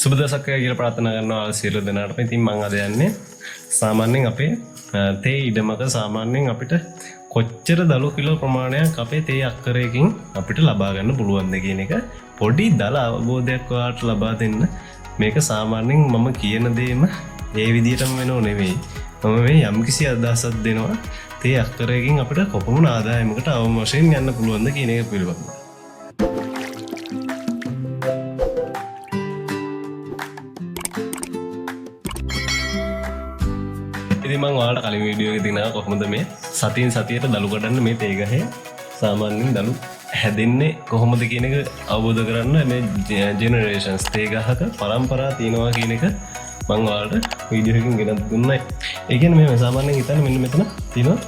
සුබ දවසක් කියලා ප්‍රාර්ථනා කරනවා සියලු දෙනාටම. ඉතින් මම අද යන්නේ සාමාන්‍යයෙන් අපේ තේ ඉඩමක සාමාන්‍යයෙන් අපිට කොච්චර දළු කිලෝ ප්‍රමාණයක් අපේ තේ අක්කරයකින් අපිට ලබා ගන්න පුළුවන්ද කියන එක පොඩි දල අවබෝධයක් ඔයාලට ලබා දෙන්න. මේක සාමාන්‍යයෙන් මම කියන දේම ඒ විදිහටම වෙනව නෙවෙයි. මම මේ යම්කිසි අදහසක් දෙනවා තේ අක්කරයකින් අපිට කොපමණ ආදායමකට අවම වශයෙන් යන්න පුළුවන්ද කියන එක පිළිබඳව. ඉතින් මම ඔයාලට කලින් වීඩියෝ එකේ දිනා කොහොමද මේ සතියෙන් සතියට දළු කඩන්න මේ තේ ගහේ සාමාන්‍යයෙන් දළු හැදෙන්නේ කොහොමද කියන එක අවබෝධ කරන්න මේ ජෙනරේෂන්ස් තේ ගහක පරම්පරා තියෙනවා කියන එක මම ඔයාලට වීඩියෝ එකකින් ගෙනත් දුන්නා. ඒ කියන්නේ මේ සාමාන්‍යයෙන් හිතන්න මෙන්න මෙතන තියෙනවා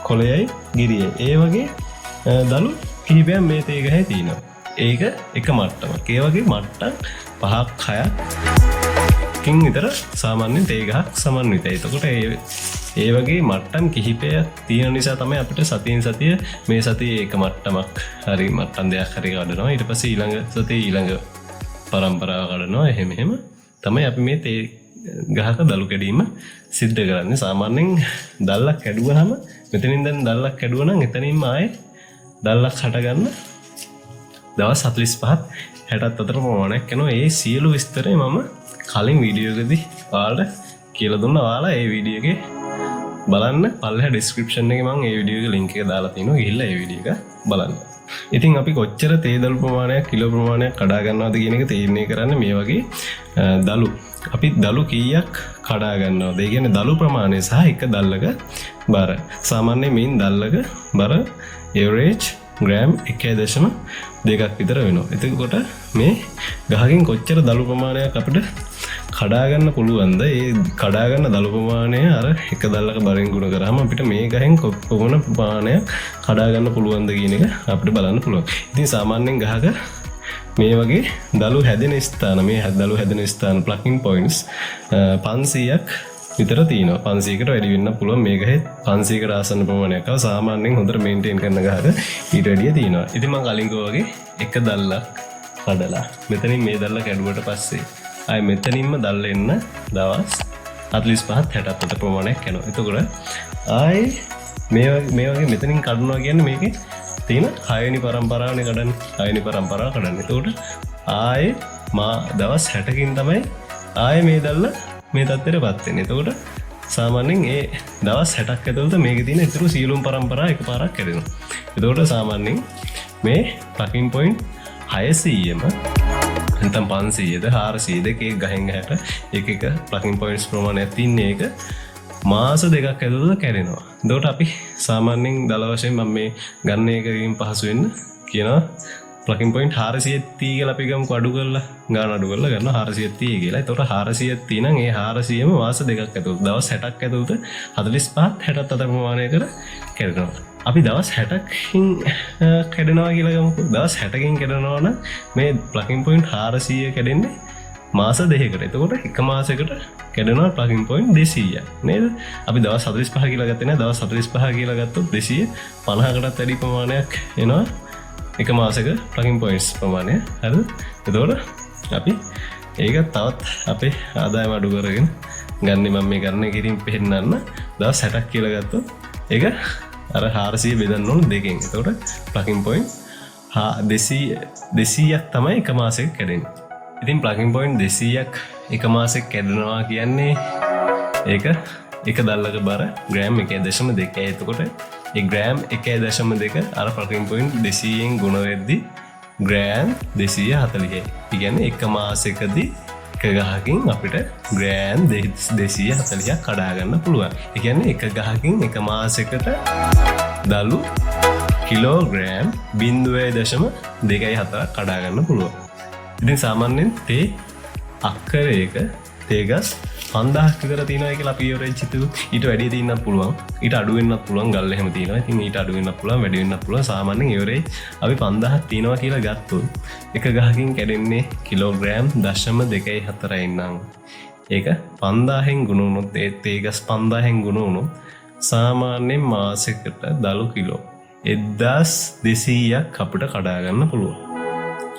කොළයයි ගිරියයි. ඒ වගේ දළු කිහිපයක් මේ තේ ගහේ තියෙනවා. ඒක එක මට්ටමක්. ඒ වගේ මට්ටම් 5ක් 6ක් කින් විතර සාමාන්‍යයෙන් තේ ගහක් සමන්විතයි. එතකොට ඒ වගේ මට්ටම් කිහිපයක් තියෙන නිසා තමයි අපිට සතියෙන් සතිය මේ සතියේ එක මට්ටමක් හරි මට්ටම් දෙකක් හරි කඩනවා. ඊට පස්සේ ඊළඟ සතියේ ඊළඟ පරම්පරාව කඩනවා. එහෙම තමයි අපි මේ තේ ගහක දළු කැඩීම සිද්ධ කරන්නේ. සාමාන්‍යයෙන් දැල්ලක් කැඩුවාම මෙතනින් දැන් දැල්ලක් කැඩුවා නම් එතනින්ම ආයේ දැල්ලක් හට ගන්න දවස් 45ත් 60ත් අතර ප්‍රමාණයක් යනවා. ඒ සියලු විස්තරය මම කලින් වීඩියෝ එකදී ඔයාලට කියලා දුන්නා. ඔයාලා ඒ වීඩියෝ එකේ බලන්න පල්ලෙහා ඩිස්ක්‍රිප්ෂන් එකේ මම ඒ වීඩියෝ එකේ ලින්ක් එක දාලා තිනවා. ගිහිල්ලා ඒ වීඩියෝ එක බලන්න. ඉතින් අපි කොච්චර තේ දළු ප්‍රමාණයක් කිලෝ ප්‍රමාණයක් කඩා ගන්නවද කියන එක තීරණය කරන්නේ මේ වගේ දළු. අපි දළු කීයක් කඩා ගන්නවද? ඒ කියන්නේ දළු ප්‍රමාණය සහ එක දැල්ලක බර. සාමාන්‍යයෙන් මේන් දැල්ලක බර එවරේජ් ග්‍රෑම් 1.2ක් විතර වෙනවා. එතකොට මේ ගහකින් කොච්චර දළු ප්‍රමාණයක් අපිට කඩා ගන්න පුළුවන්ද? ඒ කඩා ගන්න දළු ප්‍රමාණය අර එක දැල්ලක බරෙන් ගුණ කරාම අපිට මේ ගහෙන් කොපමණ ප්‍රමාණයක් කඩා ගන්න පුළුවන්ද කියන එක අපිට බලන්න පුළුවන්. ඉතින් සාමාන්‍යයෙන් ගහක මේ වගේ දළු හැදෙන ස්ථාන මේ දළු හැදෙන ස්ථාන ප්ලකින් පොයින්ට්ස් 500ක් විතර තියෙනවා. 500කට වැඩි වෙන්න පුළුවන්. මේ ගහේ 500කට ආසන්න ප්‍රමාණයක් සාමාන්‍යයෙන් හොඳට මේන්ටේන් කරන ගහක ඊට වැඩිය තියෙනවා. ඉතින් මම කලින් කිව්වා වගේ එක දැල්ලක් කඩලා මෙතනින් මේ දැල්ල කැඩුවට පස්සේ ආයේ මෙතනින්ම දැල්ල එන්න දවස් 45ත් 60ත් අතර ප්‍රමාණයක් යනවා. එතකොට ආයේ මේ වගේ මෙතනින් කඩනවා කියන්නේ මේකේ තියෙන 6 වෙනි පරම්පරාවනේ කඩන්නේ. 6 වෙනි පරම්පරාව කඩන්නේ. එතකොට ආයේ දවස් 60කින් තමයි ආයේ මේ දැල්ල මේ තත්ත්වයටපත් වෙන්නේ. එතකොට සාමාන්‍යයෙන් ඒ දවස් 60ක් ඇතුළත මේකේ තියෙන ඉතුරු සියලුම පරම්පරා එකපාරක් කැඩෙනවා. එතකොට සාමාන්‍යයෙන් මේ ප්ලකින් පොයින්ට් 600ම නැත්නම් 500ද 400ද එක ගහෙන් ගහට එක ප්ලකින් පොයින්ට්ස් ප්‍රමාණයක් තියෙන එක මාස දෙකක් ඇතුළත කැඩෙනවා. එතකොට අපි සාමාන්‍යයෙන් දල වශයෙන් මම මේ ගන්න එකකින් පහසු වෙන්න කියනවා ප්ලකින් පොයින්ට් 430 කියලා අපි ගමු අඩු කරලා ගන්න අඩු කරලා ගන්නවා 430 කියලා. එතකොට 430 නම් ඒ 400ම මාස දෙකක් ඇතුළත දවස් 60ක් ඇතුළත 45ත් 60ත් අතර ප්‍රමාණයකට කැඩෙනවා. අපි දවස් 60කින් කැඩෙනවා කියලා ගමුකෝ. දවස් 60කින් කැඩෙනවා නම් මේ ප්ලකින් පොයින්ට් 400 කැඩෙන්නේ මාස දෙකකට. එතකොට එක මාසයකට කැඩෙනවා ප්ලකින් පොයින්ට් 200ක් නේද? අපි දවස් 45 කියලා ගත්තේ නැහැ. දවස් 45 කියලා ගත්තොත් 250කටත් වැඩි ප්‍රමාණයක් එනවා එක මාසයක ප්ලකින් පොයින්ට්ස් ප්‍රමාණය. හරිද? එතකොට අපි ඒක තවත් අපේ ආදායම අඩු කරගෙන ගන්න. මම මේ ගන්න එකකින් පෙන්නන්න දවස් 60ක් කියලා ගත්තොත් ඒක අර 400 බෙදන්න ඕන දෙකෙන්. එතකොට ප්ලකින් පොයින්ට් 200ක් තමයි එක මාසයක කැඩෙන්නේ. ඉතින් ප්ලකින් පොයින්ට් 200ක් එක මාසෙක කැඩෙනවා කියන්නේ ඒක එක දැල්ලක බර ග්‍රෑම් 1.2. එතකොට ඒ ග්‍රෑම් 1.2 අර ප්ලකින් පොයින්ට් 200ෙන් ගුණ වෙද්දී ග්‍රෑම් 240යි. ඒ කියන්නේ එක මාසෙකදී එක ගහකින් අපිට ග්‍රෑම් 240ක් කඩා ගන්න පුළුවන්. ඒ කියන්නේ එක ගහකින් එක මාසෙකට දළු කිලෝග්‍රෑම් 0.27ක් කඩා ගන්න පුළුවන්. ඉතින් සාමාන්‍යයෙන් තේ අක්කරයක තේ ගස් 5000ක් විතර තියෙනවා කියලා අපි එවරේජ් හිතුවා. ඊට වැඩි තියෙන්නත් පුළුවන්. ඊට අඩු වෙන්නත් පුළුවන්. ගල් එහෙම තියෙනවා. ඉතින් ඊට අඩු වෙන්නත් පුළුවන්, වැඩි වෙන්නත් පුළුවන්. සාමාන්‍යයෙන් එවරේජ් අපි 5000ක් තියෙනවා කියලා ගත්තොත් එක ගහකින් කැඩෙන්නේ කිලෝග්‍රෑම් 0.24යි නම් ඒක 5000න් ගුණ වුණොත් ඒ තේ ගස් 5000න් ගුණ වුණොත් සාමාන්‍යයෙන් මාසෙකට දළු කිලෝ 1200ක් අපිට කඩා ගන්න පුළුවන්.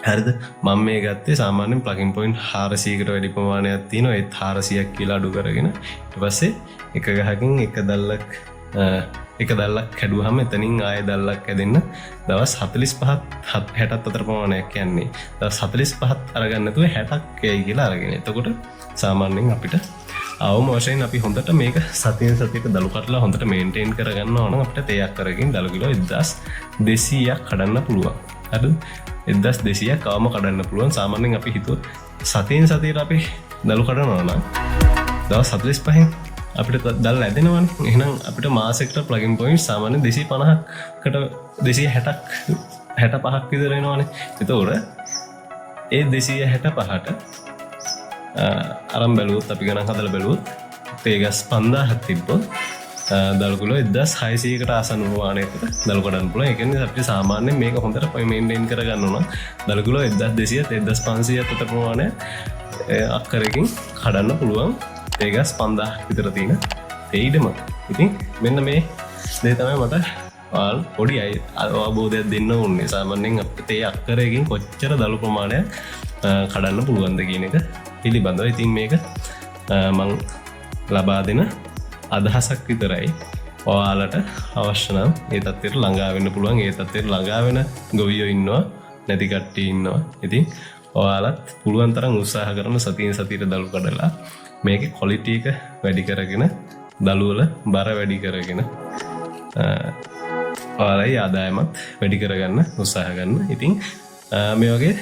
හරිද මම මේ ගත්තේ සාමාන්‍යයෙන් ප්ලගින් පොයින්ට් 400කට වැඩි ප්‍රමාණයක් තියෙනවා ඒත් 400ක් කියලා අඩු කරගෙන ඊට පස්සේ එක ගහකින් එක දැල්ලක් කැඩුවහම එතනින් ආයෙ දැල්ලක් ඇදෙන්න දවස් 45ත් 60ත් අතර ප්‍රමාණයක් යන්නේ දවස් 45ත් අරගන්න නැතුව 60ක් යයි කියලා අරගෙන එතකොට සාමාන්‍යයෙන් අපිට අවම වශයෙන් අපි හොඳට මේක සතියෙන් සතියට දළු කටලා හොඳට මේන්ටේන් කරගන්න ඕන අපිට තේයක් කරගෙන දළු කිලෝ 1200ක් කඩන්න පුළුවන් හරිද 1200ක් අවම කඩන්න පුළුවන් සාමාන්‍යයෙන් අපි හිතුවොත් සතියෙන් සතියට අපි දළු කඩනවා නම් දවස් 45න් අපිට දල් ඇදෙනවනේ එහෙනම් අපිට මාසෙකට ප්ලගින් පොයින්ට් සාමාන්‍යයෙන් 250කට 260ක් 65ක් විතර එනවනේ එතකොට ඒ 265ට අරන් බැලුවොත් අපි ගණන් හදලා බැලුවොත් තේගස් 5000ක් තිබ්බොත් දළු කිලෝ 1600කට ආසන්න ප්‍රමාණයකට දළු කඩන්න පුළුවන්. ඒ කියන්නේ අපිට සාමාන්‍යයෙන් මේක හොඳට මේන්ටේන් කරගන්න ඕන. දළු කිලෝ 1200ත් 1500ත් අතර ප්‍රමාණය අක්කරකින් කඩන්න පුළුවන්. තේගස් 5000ක් විතර තියෙන තේයිඩම. ඉතින් මෙන්න මේ දේ තමයි මට පොඩි අවබෝධයක් දෙන්න ඕනේ. සාමාන්‍යයෙන් අපිට තේ අක්කරකින් කොච්චර දළු ප්‍රමාණයක් කඩන්න පුළුවන්ද කියන එක පිළිබඳව. ඉතින් මේක මං ලබා දෙන අදහසක් විතරයි. ඔයාලට අවශ්‍ය නම් ඒ තත්ත්වයට ළඟා වෙන්න පුළුවන්. ඒ තත්ත්වයට ළඟා වෙන ගොවියෝ ඉන්නවා, නැති කට්ටිය ඉන්නවා. ඉතින් ඔයාලත් පුළුවන් තරම් උත්සාහ කරන සතියෙන් සතියට දළු කඩලා මේකේ ක්වොලිටි එක වැඩි කරගෙන දළු වල බර වැඩි කරගෙන ඔයාලගේ ආදායමත් වැඩි කරගන්න උත්සාහ ගන්න. ඉතින් මේ වගේ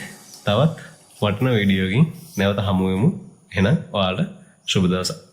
තවත් වටිනා වීඩියෝකින් නැවත හමු වෙමු. එහෙනම් ඔයාලට සුබ දවසක්.